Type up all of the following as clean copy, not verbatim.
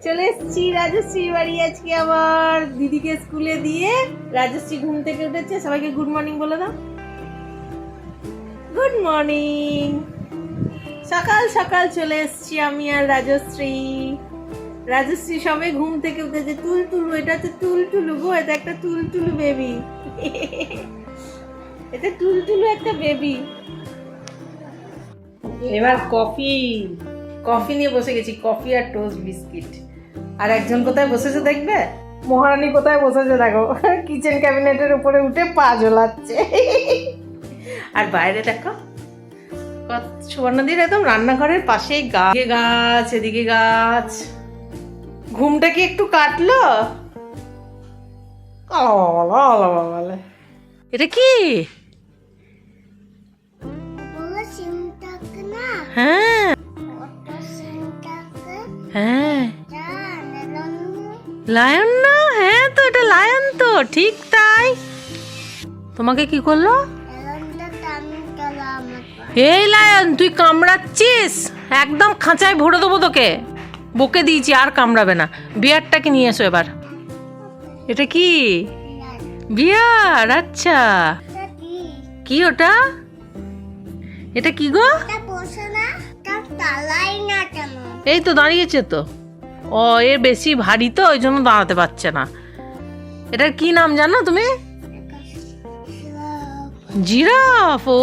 চলে এসেছি রাজশ্রী বাড়ি আজকে আবার দিদিকে স্কুলে দিয়ে। রাজশ্রী ঘুম থেকে উঠেছে, সবাইকে গুড মর্নিং বলে দাও। Good morning. সকাল সকাল চলে এসেছি আমি আর রাজশ্রী। রাজশ্রী সবে ঘুম থেকে উঠেছে। তুলতুলু, এটা তো তুলতুলু গো, এটা একটা তুলতুলু বেবি। এটা তুলতুলু একটা বেবি। এবার কফি নিয়ে বসে গেছি, কফি আর টোস্ট বিস্কিট। আর একজন কোথায় বসেছে দেখবে, মহারানী কোথায় বসেছে দেখো, কিচেন ক্যাবিনেটের উপরে উঠে পা ঝোলাচ্ছে। আর বাইরে দেখো সুবর্ণাদির একদম রান্নাঘরের পাশে গাছ, এদিকে গাছ। ঘুমটা কি একটু কাটলো? এটা কি? হ্যাঁ হ্যাঁ, লায়ন না? হ্যাঁ তো এটা লায়ন তো, ঠিক তাই। তোমাকে কি করলো? এই লায়ন, তুই কামড়াচ্ছিস, একদম খাঁচায় ভরে দেবো তোকে। বকে দিয়েছি, আর কামড়াবে না। বিয়ারটাকে নিয়ে এসো এবার। এটা কি বিয়ার? আচ্ছা, কি ওটা? এটা কি গো? এই তো দাঁড়িয়েছে তো। ও, এর বেশি ভারী তো, ওই জন্য দাঁড়াতে পারছে না। এটার কি নাম জানো তুমি? জিরাফ। ও,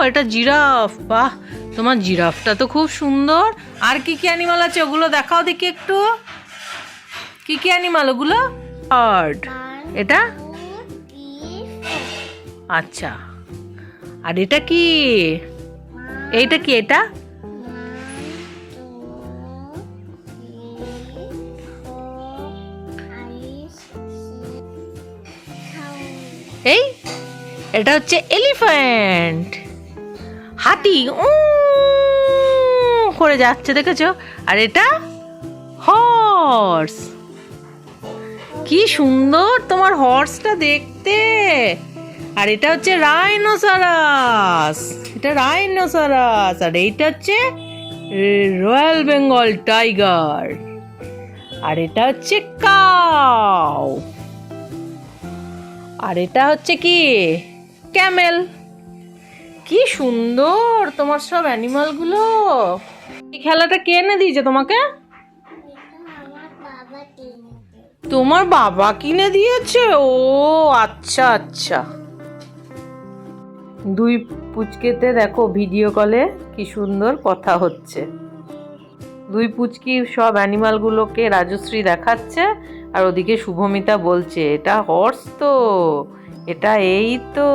এটা জিরাফ। বাহ, তোমার জিরাফটা তো খুব সুন্দর। আর কি কি অ্যানিমাল আছে ওগুলো দেখাও দেখি একটু। কি কি অ্যানিমাল ওগুলো? বার্ড। এটা আচ্ছা। আর এটা কি? এইটা কি? এটা এই, এটা হচ্ছে এলিফ্যান্ট, হাতি করে যাচ্ছে, দেখেছো? আর এটা হর্স। কি সুন্দর তোমার হর্সটা দেখতে। আর এটা হচ্ছে রাইনোসরাস, এটা রাইনোসরাস। আর এইটা হচ্ছে রয়্যাল বেঙ্গল টাইগার। আর এটা হচ্ছে কাউ। আর এটা হচ্ছে কি? ক্যামেল। কি সুন্দর তোমার সব অ্যানিমাল গুলো। এই খেলাটা কে এনে দিয়েছে তোমাকে? তোমার বাবা কিনে দিয়েছে? ও আচ্ছা আচ্ছা। দুই পুচকেতে দেখো ভিডিও কলে কি সুন্দর কথা হচ্ছে। দুই পুচকি সব অ্যানিমাল গুলোকে রাজশ্রী দেখাচ্ছে, আর ওদিকে শুভমিতা বলছে এটা হর্স তো, এটা এই তো।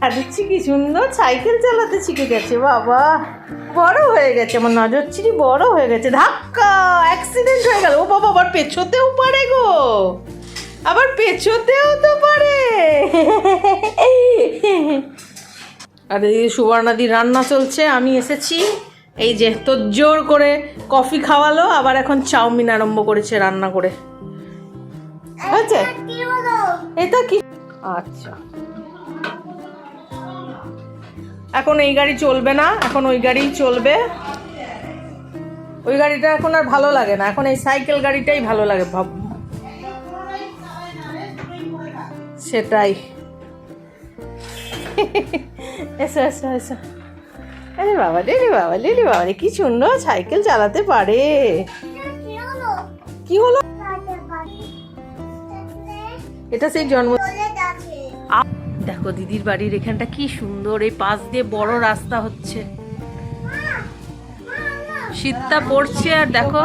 রাজশ্রী কি সুন্দর সাইকেল চালাতে শিখে গেছে। বাবা, বড় হয়ে গেছে আমার নজরচিরি, বড় হয়ে গেছে। ধাক্কা, অ্যাক্সিডেন্ট হয়ে গেল। ও বাবা, আবার পেছোতেও পারে গো, আবার পেছোতেও তো পারে। আর এই সুবর্ণাদির রান্না চলছে, আমি এসেছি। এই যে তোর জোর করে কফি খাওয়ালো, আবার এখন চাউমিন আরম্ভ করেছে রান্না করে। হয়েছে? এটা কি? আচ্ছা, এখন এই গাড়ি চলবে না, এখন ওই গাড়িই চলবে। ওই গাড়িটা এখন আর ভালো লাগে না, এখন এই সাইকেল গাড়িটাই ভালো লাগে। সেটাই। এসো এসো এসো। আরে বাবা রে, বাবা রে, বাবা রে, কি সুন্দর সাইকেল চালাতে পারে। কি হলো? এটা সেই জন্ম। দেখো দিদির বাড়ির এখানটা কি সুন্দর, এই পাশ দিয়ে বড় রাস্তা হচ্ছে। শীতটা পড়ছে, আর দেখো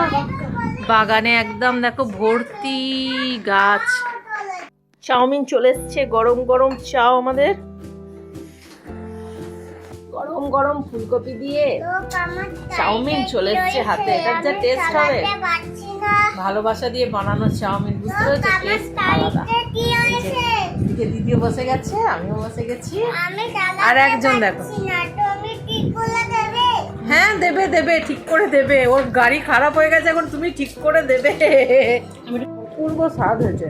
বাগানে একদম দেখো ভর্তি গাছ। চাউমিন চলে এসছে, গরম গরম চাও আমাদের, গরম গরম ফুলকপি দিয়ে চাউমিন চলে এসছে হাতে। এটার যা টেস্ট হবে, ভালোবাসা দিয়ে বানানো চাউমিন, বুঝতে পেরেছো? টেস্ট আলাদা। দিদিও বসে গেছে, আমিও বসে গেছি, আর একজন দেখো। হ্যাঁ দেবে দেবে, ঠিক করে দেবে। ওর গাড়ি খারাপ হয়ে গেছে, এখন তুমি ঠিক করে দেবে। অপূর্ব স্বাদ হয়েছে।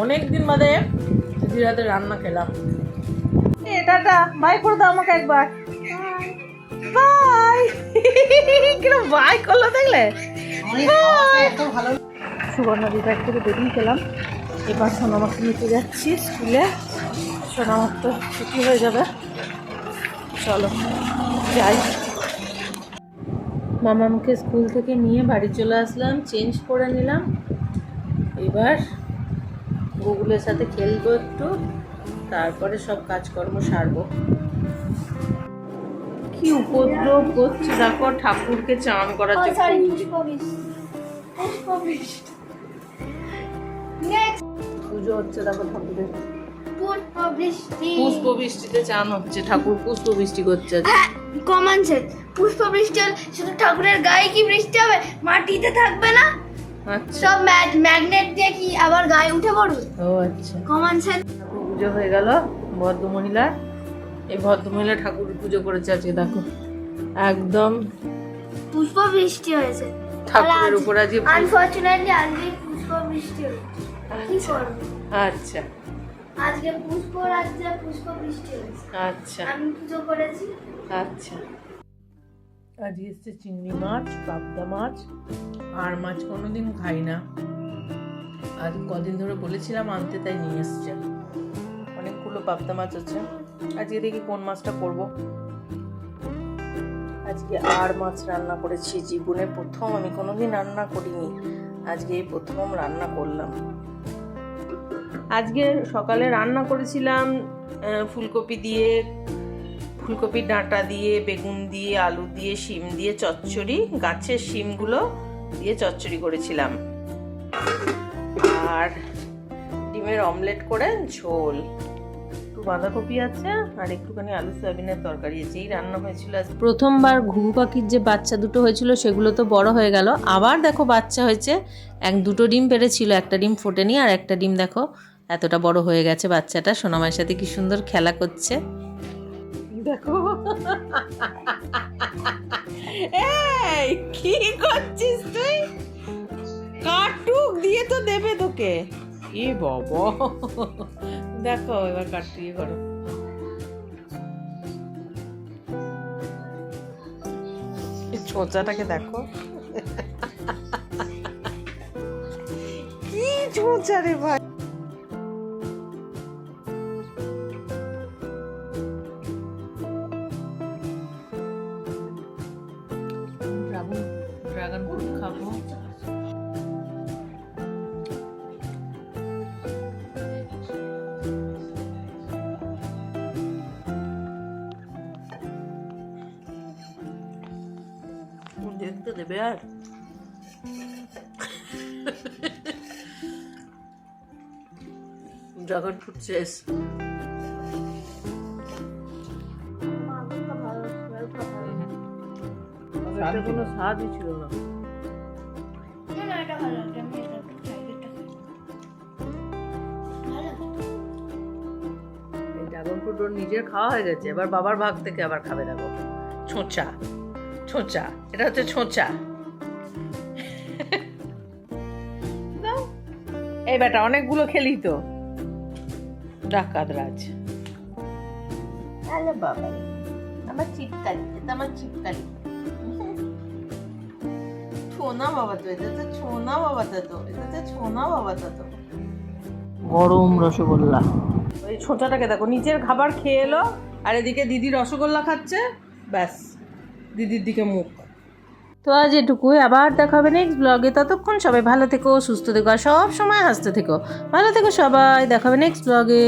অনেকদিন বাদে দিদির হাতে রান্না খেলাম। টাটা, বাই করে দাও আমাকে একবার। বাই। কিরম বাই করলো দেখলে? সুবর্ণা দিদার থেকে বেরিয়ে গেলাম, এবার সোনামাকে নিতে যাচ্ছি স্কুলে। সোনামার তো ছুটি হয়ে যাবে, চলো যাই। মামাকে স্কুল থেকে নিয়ে বাড়ি চলে আসলাম, চেঞ্জ করে নিলাম। এবার গুগলের সাথে খেলবো একটু, তারপরে সব কাজকর্ম সারবো। কি উপদ্রব করছে দেখো, ঠাকুরকে চান করাচ্ছে। পুজো হচ্ছে দেখো ঠাকুরের, পুষ্প বৃষ্টিতে চান হচ্ছে, ঠাকুর পুষ্প বৃষ্টি করছে। কমন সেন্স, পুষ্প বৃষ্টি হলে শুধু ঠাকুরের গায়ে কি বৃষ্টি হবে, মাটিতে থাকবে না? আচ্ছা, সব ম্যাগনেট দিয়ে কি আবার গায়ে উঠে পড়বে? ও আচ্ছা। Common sense. ঠাকুর পুজো হয়ে গেল ভদ্রমহিলা। এই ভদ্রমহিলা ঠাকুর পুজো করেছে আজকে দেখো, একদম পুষ্প বৃষ্টি হয়েছে ঠাকুরের উপর আজকে। আনফরচুনেটলি আজকে পুষ্প বৃষ্টি হয়েছে, কি করব? আচ্ছা আজকে পুষ্প রাজ্যে পুষ্প বৃষ্টি হয়েছে, আচ্ছা আমি পুজো করেছি। আচ্ছা। আজ এসছে চিংড়ি মাছ, পাবদা মাছ, আর মাছ কোনোদিন খাই না। আজ কদিন ধরে বলেছিলাম আনতে, তাই নিয়ে এসছে। অনেকগুলো পাবদা মাছ আছে। আজকে দেখি কোন মাছটা করব। আজকে আর মাছ রান্না করেছি, জীবনে প্রথম, আমি কোনোদিন রান্না করিনি, আজকে এই প্রথম রান্না করলাম। আজকে সকালে রান্না করেছিলাম ফুলকপি দিয়ে, ফুলকপির ডাঁটা দিয়ে, বেগুন দিয়ে, আলু দিয়ে, শিম দিয়ে চচ্চড়ি, গাছের শিমগুলো দিয়ে চচ্চড়ি করেছিলাম। আর ডিমের অমলেট করে ঝোল, একটু বাঁধাকপি আছে আর একটুখানি আলু সয়াবিনের তরকারি আছে, এই রান্না হয়েছিল। প্রথমবার ঘুঘু পাখির যে বাচ্চা দুটো হয়েছিল সেগুলো তো বড় হয়ে গেল, আবার দেখো বাচ্চা হয়েছে। দুটো ডিম পেড়েছিল, একটা ডিম ফোটেনি, আর একটা ডিম দেখো এতটা বড় হয়ে গেছে। বাচ্চাটা সোনামার সাথে কি সুন্দর খেলা করছে দেখো। এই কি করছিস তুই? কাটুক দিয়ে তো দেবে তোকে। এ বাবা, দেখো এবার কাটু ইয়ে করো। ছোঁচাটাকে দেখো, কি ছোঁচা রে ভাই। ড্রাগন ফ্রুট খাবো। দেখতে দেবে আর ড্রাগন ফ্রুট শেষ। কোনো স্বাদই ছিল না। ড্রাগন ফ্রুট ওর নিজের খাওয়া হয়ে গেছে, এবার বাবার ভাগ থেকে আবার খাবে। দেখো ছোঁচা, ছোঁচা, এটা হচ্ছে ছোঁচা। এই বেটা অনেকগুলো খেলি তো, ডাকাত রাজ। আরে বাবা, আমার চিপকালি, এটা আমার চিপকালি। ছোনা বাবা তো, এটা তো ছোনা বাবা তো, এটা তো ছোনা বাবা তো। গরম রসগোল্লা। ওই ছোঁচাটাকে দেখো, নিচের খাবার খেয়ে এলো আর এদিকে দিদি রসগোল্লা খাচ্ছে, ব্যাস দিদির দিকে মুখ। তো আজ এটুকুই, আবার দেখা হবে নেক্সট ব্লগে। ততক্ষণ সবাই ভালো থেকো, সুস্থ থেকো, আর সব সময় হাসতে থেকো। ভালো থেকো সবাই, দেখা হবে নেক্সট ব্লগে।